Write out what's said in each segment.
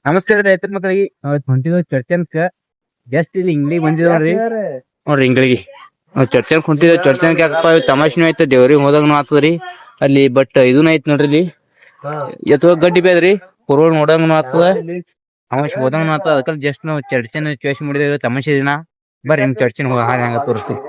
ನಮಸ್ಕಾರ ರೈತರ ಮಕ್ಕಳಿಗೆ ಹೊಂಟಿದ್ವಿ ಚರ್ಚನ್ಕ ಜಸ್ಟ್ ಇಲ್ಲಿ ಇಂಗ್ಲಿಗೆ ಬಂದಿದ್ ನೋಡ್ರಿ ಇಂಗ್ಳಿಗೆ ಚರ್ಚನ್ಕ್ ಹೊಂಟಿದ್ವಿ. ಚರ್ಚನ್ಕ್ ಯಾಕಪ್ಪ ತಮಾಷೆನೂ ಆಯ್ತು, ದೇವ್ರಿಗೆ ಹೋದಾಗನು ಆಗ್ತದ್ರಿ ಅಲ್ಲಿ. ಬಟ್ ಇದನ್ನ ಐತ್ ನೋಡ್ರಿ ಇಲ್ಲಿ ಎತ್ತುವ ಗಡ್ಡಿ ಬೇದ್ರಿ ಕುರೋಡ್ ನೋಡಂಗನು ಆಗ್ತದ, ತಮಾಷೆ ಹೋದಂಗನು ಆಗ್ತದ. ಅದಕ್ಕ ಜಸ್ಟ್ ನಾವು ಚರ್ಚನ್ ಚಾಯ್ಸ್ ಮಾಡಿದೇವಿ ತಮಾಷೆ ದಿನ. ಬರ್ರಿ ನಿಮ್ ಚರ್ಚನ್ ಹಾಗೆ ಹಂಗ ತೋರಿಸ್ತೀವಿ.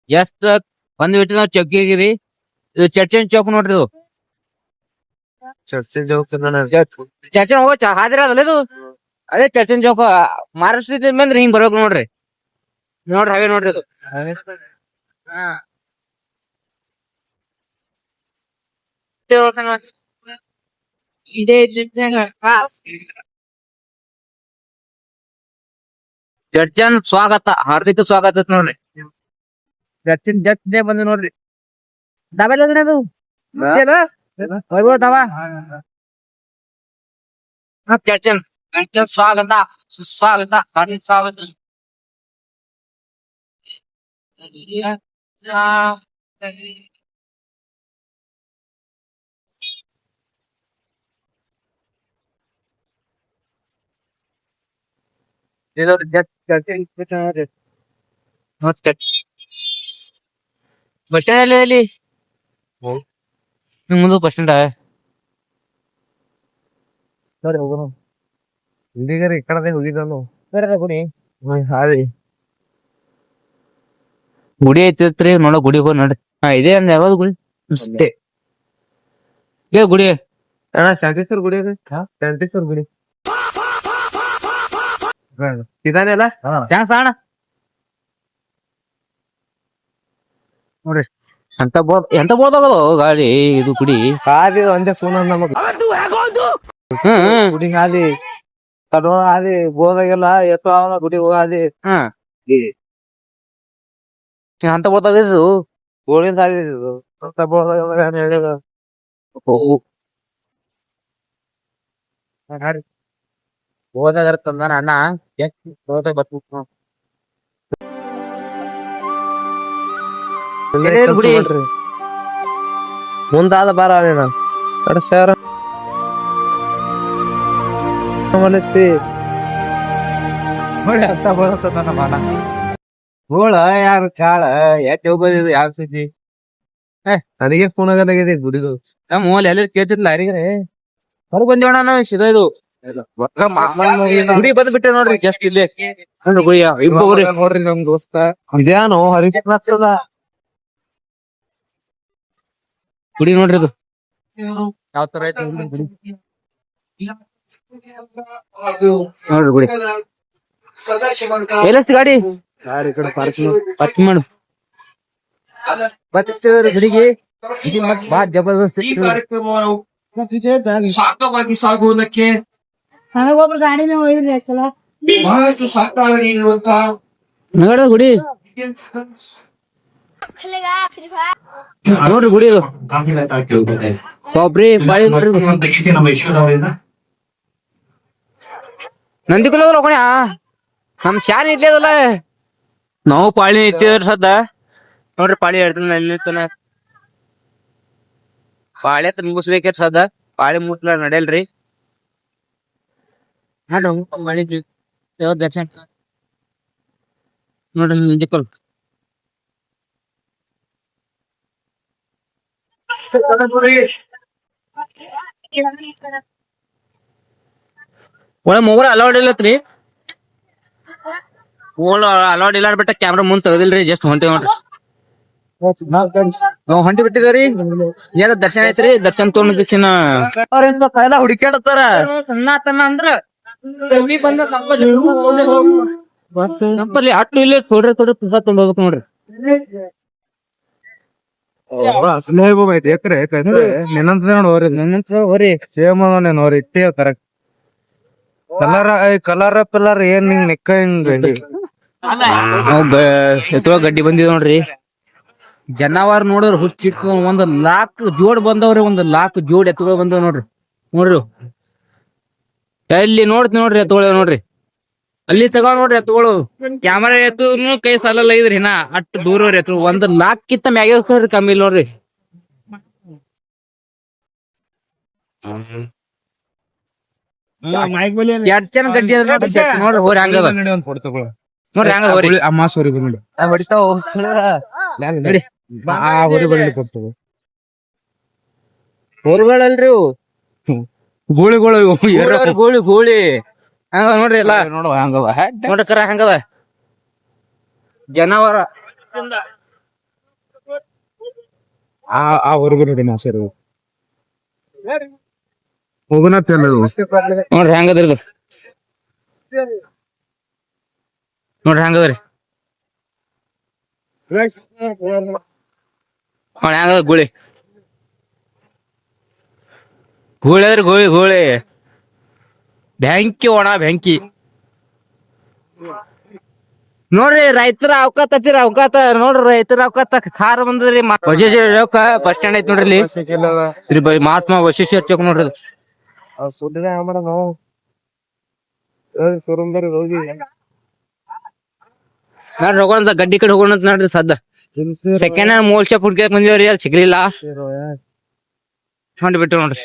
ಎಷ್ಟ ಬಂದ್ಬಿಟ್ಟು ನಾವ್ ಚೌಕಿಗಿರಿ. ಇದು ಚರ್ಚನ್ ಚೌಕ್ ನೋಡ್ರಿ. ಇದು ಚರ್ಚೆ ಚೌಕ ಚರ್ಚನ್ ಹೋಗೋ ಹಾದಿರ ಅದಲ್ಲ ಇದು. ಅದೇ ಚರ್ಚನ್ ಚೌಕ ಮಹಾರಾಷ್ಟ್ರ ಬಂದ್ರಿ ಹಿಂಗ್ ಬರ್ಬೇಕು ನೋಡ್ರಿ. ನೋಡ್ರಿ ಹಾಗೆ ನೋಡ್ರಿ ಅದು. ಇದೇ ಚರ್ಚನ್ ಸ್ವಾಗತ, ಹಾರ್ದಿಕ ಸ್ವಾಗತ ನೋಡ್ರಿ. ಚರ್ಚಿನ್ ಜಸ್ಟ್ ಬಂದ್ ನೋಡ್ರಿ. ಡಾಬಾ ಅದು ಚರ್ಚನ್ ಚರ್ಚನ್ ಸ್ವಾಗತ ಸುಸ್ವಾಗತ ಹಾರ್ದಿಕ ಸ್ವಾಗತ. ಬಸ್ ಸ್ಟ್ಯಾಂಡ್ ಅಲ್ಲಿ ನಿಮ್ ಮುಂದೆ ಬಸ್ ಸ್ಟ್ಯಾಂಡ್ ಸರಿ ಹೋಗೋಣ. ಇಂಡಿಗರ್ ಈ ಕಡೆ ಹೋಗಿದ್ದಾನು ಗುಡಿ ಹಾವಿ ಗುಡಿ ಐತಿತ್ರಿ ನೋಡ. ಗುಡಿ ಹೋಗಿ ನೋಡ್ರಿ. ಇದೇ ಅಂದ ಯಾವ್ದು ಗುಡಿ ಅಷ್ಟೇ. ಏ ಗುಡಿ ಅಣ್ಣ ಶಾಂತೇಶ್ವರ ಗುಡಿ ಶಾಂತೇಶ್ವರ ಗುಡಿ ಇದಾನೆ ಅಲ್ಲ. ಥ್ಯಾಂಕ್ಸ್ ಅಣ್ಣ. ನೋಡ್ರಿ ಎಂತ ಬೋದಾಗಲ್ಲ ಗಾಡಿ ಇದು ಗುಡಿ. ಹಾದಿ ಒಂದೇ ಫೋನ್ ನಮಗ್ ಗುಡಿ ಹಾದಿ ಕಡೋಳ ಹಾದಿ ಬೋದಾಗೆಲ್ಲ ಎತ್ತು ಅವನ ಗುಡಿ ಹೋಗಾದಿ ಅಂತ ಬೋದಾಗ ಇದು ಗೋಳಿಂದ ಹಾದಿ ಇದು ಅಂತ ಬೋದಾಗ ಹೇಳಿದ ಬೋದಾಗ ತಂದಾನ ಅಣ್ಣ. ಬೋದಾಗ ಬರ್ಬೇಕು ಗುಡಿ ಮುಂದಾದ ಬಾರ ನೀನ ಎರಡು ಸಾವಿರ ಅಂತ ಬೋದ ಮಾನ ಗೋಳ ಯಾರು ಕಾಳ ಎಟ್ ಹೋಗೋದಿದು ಯಾವ ಸುದ್ದಿ. ನನಗೆ ಫೋನ್ ಆಗಲಾಗಿದೆ ಗುಡಿದು. ನಮ್ಮ ಮೂಲ ಎಲ್ಲ ಕೇಳ್ತಿರ್ಲ ಯಾರಿಗಾರೆ ಹೊರ ಬಂದೇವಣ ನಾವು ಸಿದ ಇದು ಗುಡಿ ಬಂದ್ ಬಿಟ್ಟೆ ನೋಡ್ರಿ. ಜಸ್ಟ್ ಇಲ್ಲಿ ಗುಡಿ ಇಬ್ಬರು ನೋಡ್ರಿ ನಮ್ ದೋಸ್ತ ಇದ್ಯಾನೋ ಹರಿಸಿದ ಗುಡಿ ನೋಡ್ರಿ. ಇದು ಯಾವ ತರ ಐತಿ ಗುಡಿ ನೋಡ್ರಿ. ಗುಡಿ ಎಲ್ಲಷ್ಟು ಗಾಡಿ ಯಾರ ಕಡೆ ಪಾರ್ಕಿಂಗ್ ಮಾಡು ಬರ್ತೇವ್ರಿ ಗುಡಿಗೆ. ಬಹಳ ಜಬರ್ದಸ್ತ್ ಸಾಕವಾಗಿ ಸಾಗುವುದಕ್ಕೆ ಒಬ್ರು ಗಾಡಿನ ಒಯ್ದ್ರಿ ಆಯ್ತಲ್ಲ ಬಹಳಷ್ಟು ಸಹಕಾರ ನೀಡುವಂತ ನೋಡ ಗುಡಿ ನೋಡ್ರಿ. ಗುಡಿ ಇದು ಕೊಬ್ರಿ ಬಾಳಿ ನೋಡ್ರಿ. ನಮ್ಮ ಈಶ್ವರವರಿಂದ ನಂದಿಕುಲ ಹೋಗೋಣ. ನಮ್ ಶಾನ್ ಇಡ್ಲೇದಲ್ಲ ನಾವು ಪಾಳಿ ಇಟ್ಟಿದ್ರ ಸದ್ದ ನೋಡ್ರಿ. ಪಾಳಿ ಹೇಳ್ತಾನ ಎಲ್ಲಿರ್ತಾನ ಪಾಳಿ ಹತ್ರ ಮುಗಿಸ್ಬೇಕ್ರಿ ಸದ್ದ. ಪಾಳಿ ಮುಟ್ಲ ನಡೆಯಲ್ರಿ. ಮಾಡಿದ್ವಿ ದೇವ್ರ ದರ್ಶನ ನೋಡ್ರಿ. ನಂದಿಕುಲ್ ಒಳ ಮೊಬೈಲ್ ಅಲೌಡ್ ಇಲ್ಲತ್ರಿ. ಫೋನ್ ಅಲೌಡ್ ಇಲ್ಲ ಬಿಟ್ಟ ಕ್ಯಾಮ್ರಾ ಮುಂದ್ ತೆಗದಿಲ್ರಿ. ಜಸ್ಟ್ ಹೊಂಟಿ ನೋಡ್ರಿ. ನಾವ್ ಹೊಂಟಿ ಬಿಟ್ಟಿದೇವ್ರಿ. ಏನ ದರ್ಶನ ಐತ್ರಿ. ದರ್ಶನ ತೊಗೊಂಡಿನ ಅವ್ರಿಂದ ಕಾಯ್ದ ಹುಡುಕ್ಯಾಡತ್ತಾರ. ತನ್ನ ಅಂದ್ರ ನಮ್ಮಲ್ಲಿ ಅಟ್ಟು ಇಲ್ಲೇ ಥೋಡ್ರಿ ಪ್ರಸಾದ್ ತೊಗೊಂಡ್ ಹೋಗ್ಬೇಕು ನೋಡ್ರಿ. ಎಕರೆ ನಿನ್ನಂತ ನೋಡ್ರಿ ಹೋರಿ ಸೇಮ್ ನೋಡ್ರಿ ಇಟ್ಟೇ ಕರೆಕ್ಟ್ ಕಲರ್ ಪಿಲ್ಲರ್ ಏನ್ ಹಿಂಗ್ ನಿಕ್ಕ ಹಿಂಗ್ ಎತ್ತುವ ಗಡ್ಡಿ ಬಂದಿದ್ ನೋಡ್ರಿ. ಜನವಾರ ನೋಡ್ರಿ ಹುಚ್ಚಿಟ್ಟು ಒಂದ್ ಲಾಕ್ ಜೋಡ್ ಬಂದವ್ರಿ. ಒಂದ್ ಲಾಕ್ ಜೋಡ್ ಎತ್ತುಗಳು ಬಂದವ್ ನೋಡ್ರಿ. ನೋಡ್ರಿ ಎಲ್ಲಿ ನೋಡ್ರಿ ಎತ್ತುಗಳು ನೋಡ್ರಿ ಅಲ್ಲಿ ತಗೋ ನೋಡ್ರಿ ಎತ್ತುಗಳು ಕ್ಯಾಮರಾ ಎತ್ತು ಕೈ ಸಾಲಲ್ಲ ಇದ್ರಿ ಹಿನ ಅಷ್ಟು ದೂರ ಎತ್ತು 1 ಲಾಖ್ ಕಿತ್ತ ಮ್ಯಾಗ ಕಮ್ಮಿ ಇಲ್ಲ ನೋಡ್ರಿ. ಚರ್ಚನ್ ಗಡ್ಡಿ ಅದ ನೋಡ್ರಿ ಹೋರಿ ಹಂಗದ ನೋಡ್ರಿ ಹಂಗದ ಹೋರಿ ಅಮ್ಮಾಸ್ ಹೊರಿ ಬಂದ್ಬಿಡಿ ನಡಿ ಆ ಹೊರಿ ಬಂದ್ಬಿಡಿ ಕೊಡ್ತೇವೆ ಹೋರಿಗಳಲ್ರಿ ಇವು. ಗೋಳಿಗಳು ಗೋಳಿ ಗೋಳಿ ಹಂಗ ನೋಡ್ರಿ ಎಲ್ಲ ನೋಡುವ ಹಂಗವ ನೋಡ್ರಿ ಕರ ಹಂಗದ ಜನವರ ಆ ಹೊರಗು ನೋಡಿ ನಾ ಸರ್ ಹೋಗುನತ್ತ ನೋಡ್ರಿ ಹಂಗದ್ರಿ ಇದು ನೋಡ್ರಿ ಹಂಗದ್ರಿ ನೋಡಿ ಹಂಗದ ಗೋಳಿ ಗೋಳಿ ಅದ್ರಿ ಗೋಳಿ ಗೋಳಿ ಬ್ಯಾಂಕಿ ಒಣ ಬ್ಯಾಂಕಿ ನೋಡ್ರಿ ರೈತರ ಅವಕಾತ ನೋಡ್ರಿ ರೈತರ ಅವಕಾತ ಖಾರ ಬಂದದ್ರಿ ಬಸವೇಶ್ವರ ಬಸ್ ಸ್ಟ್ಯಾಂಡ್ ಐತಿ ನೋಡ್ರಿ ಇಲ್ಲಿ ಮಹಾತ್ಮ ಬಸವೇಶ್ವರ ಚೌಕ್ ನೋಡ್ರಿ ಸುಡ್ಡೆ ಮಾಡೋದು ಶೋರೂಮ್ದಾರ ಹೋಗಿ ನೋಡ್ರಿ ಹೋಗೋಣ ಗಡ್ಡಿ ಕಡೆ ಹೋಗೋಣ ನೋಡ್ರಿ ಸದ್ದ ಸೆಕೆಂಡ್ ಹ್ಯಾಂಡ್ ಮೋಲ್ ಶಾಪ್ ಹುಡ್ಕ್ಯಾಕ್ ಬಂದಿವ್ರಿ ಅದು ಸಿಗ್ಲಿಲ್ಲ ಹೊಂಟ್ ಬಿಟ್ಟು ನೋಡ್ರಿ.